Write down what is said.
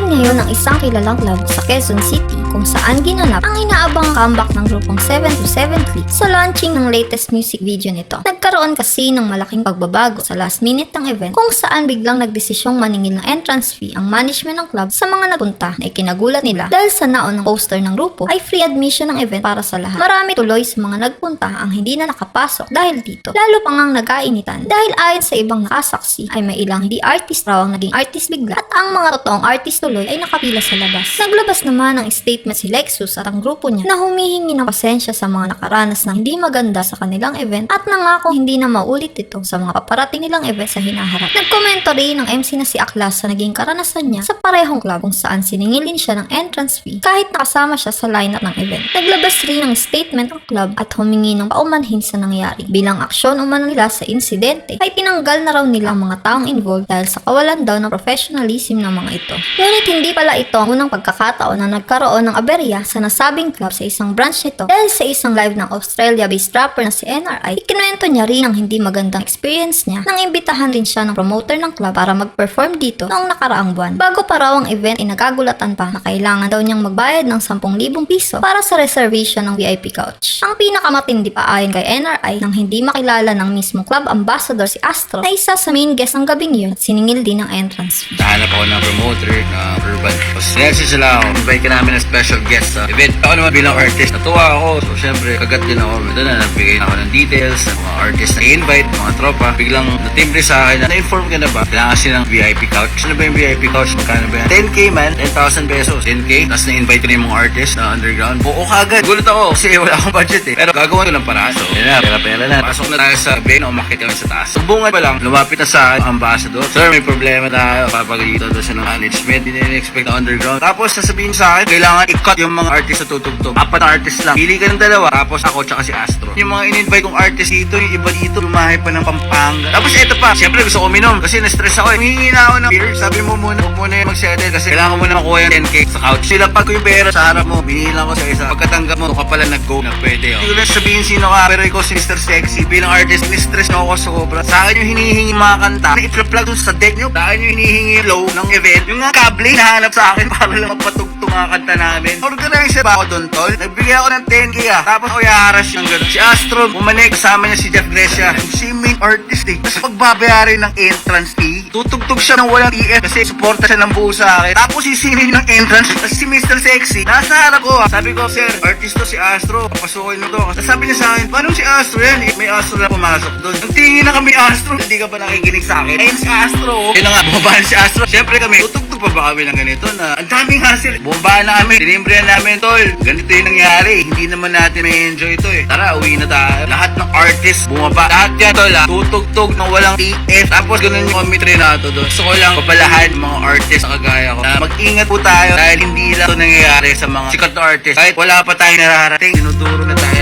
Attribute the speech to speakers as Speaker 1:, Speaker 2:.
Speaker 1: Naglaunching ngayon ng isang kilalang club sa Quezon City kung saan ginanap ang inaabang comeback ng grupong 727 Click sa launching ng latest music video nito. Nagkaroon kasi ng malaking pagbabago sa last minute ng event kung saan biglang nagdesisyong maningil ng entrance fee ang management ng club sa mga nagpunta na ikinagulat nila dahil sa naon ng poster ng grupo ay free admission ng event para sa lahat. Marami tuloy sa mga nagpunta ang hindi na nakapasok dahil dito. Lalo pa ngang nag-ainitan dahil ayon sa ibang nakasaksi ay may ilang hindi artist raw ang naging artist bigla at ang mga totoong artist tuloy ay nakapila sa labas. Naglabas naman ng statement si Lexus at ang grupo niya na humihingi ng pasensya sa mga nakaranas ng hindi maganda sa kanilang event at nangako hindi na maulit ito sa mga paparating nilang event sa hinaharap. Nagkomento rin ng MC na si Aklas sa naging karanasan niya sa parehong club kung saan siningilin siya ng entrance fee kahit nakasama siya sa lineup ng event. Naglabas rin ng statement ang club at humingi ng paumanhin sa nangyari. Bilang aksyon umano nila sa insidente ay tinanggal na raw nila ang mga taong involved dahil sa kawalan daw ng professionalism ng mga ito. Ngunit hindi pala ito ang unang pagkakataon na nagkaroon ng aberya sa nasabing club sa isang branch nito dahil sa isang live ng Australia-based rapper na si NRI, ikinuwento niya rin ang hindi magandang experience niya nang imbitahan rin siya ng promoter ng club para mag-perform dito noong nakaraang buwan. Bago pa raw ang event ay nagagulatan pa na kailangan daw niyang magbayad ng 10,000 piso para sa reservation ng VIP couch. Ang pinakamatindi pa ayon kay NRI nang hindi makilala ng mismong club ambassador si Astro na isa sa main guest ng gabing yun at siningil din ang entrance fee.
Speaker 2: Nahanap ako ng promoter na Urban. Tapos message sila ako. Invite ka namin ng special guest sa event. Ako naman bilang artist. Natuwa ako. So syempre, kagat din ako. Doon na nagbigay ako ng details ng mga artist na i-invite, mga tropa. Biglang natimbre sa akin na na-inform ka na ba? Kailangan kasi ng VIP couch. Ano ba yung VIP couch? Magkano ba yan? 10K man. 10,000 pesos. 10K. Tapos na-invite ko na yung mga artist na underground. Oo kagad. Gulat ako kasi wala akong budget eh. Pero gagawa ko ng paraan. So yun na. Pera-pera na. Pasok na tayo sa event. Umakit kami sa taas. Sumbungan pa lang. Lumapit na sa akin ang ambassador. Sir, may problema tayo. Papagalitan daw siya ng management. Hindi na expect na underground. Tapos sasabihin sa akin, kailangan i-cut yung mga artist na tutugtog. 4 na artist lang. Pili ka ng 2. Tapos ako tsaka si Astro. Yung mga in-invite kong artist dito, yung iba dito, lumahay pa ng Pampanga. Tapos eto pa, siyempre gusto ko uminom kasi na-stress ako eh. Hingi na ako ng beer. Sabi mo muna, huwag muna yung mag-settle kasi kailangan mo muna makuha yung 10K sa couch. Silapag ko yung pera sa harap mo. Binihilan ko sa isa. Pagkatanggap mo, ka pala nag-go na pwede. Hindi ko lang sabihin sino ka, pero ikaw si Mr. Sexy. Bilang artist, ni-stress na ako sa sobra. Sa akin yung hinihingi mga kanta na i-plug dun sa deck nyo. Sa akin yung hinihingi low ng event. Yung nga kable, nahanap sa akin para lang mapatugtog mga kanta namin. Organizer ba ako dun, tol? Nagbigay ako ng 10K Tapos ako i-harass yung gano'n. Si Astro, bumalik, kasama niya si Jeff Grecia. Si main artist eh. Tapos pagbabayarin ng entrance fee, tutugtog siya ng walang TF kasi suporta siya ng buo sa akin. Tapos sisingin ng entrance. Tapos si Mr. Sexy, nasa harap ko. Sabi ko, sir, artist to si Astro. Papasukin mo to. Tapos sabi niya sa akin, paano si Astro yan? Eh, may Astro na pumasok doon. Ang tingin na kami Astro. Hindi ka pa nakikinig sa akin. Ayun si Astro. Yun na nga, bumabaan si Astro. Siyempre kami, tutugtog pa ba kami ng ganito na ang daming hassle. Bumabaan na kami. Tinimbrihan namin, tol. Ganito yung nangyari. Hindi naman natin may enjoy ito eh. Tara, uwi na tayo. Lahat ng artist bumaba. Lahat yan, tol, tutugtog ng walang TF. Tapos ganun yung commentary na ito doon. Gusto ko lang papalahan mga artist sa kagaya ko na mag-ingat po tayo dahil hindi lang ito nangyayari sa mga sikat na artist. Kahit wala pa tayong nararating, dinuduro na tayo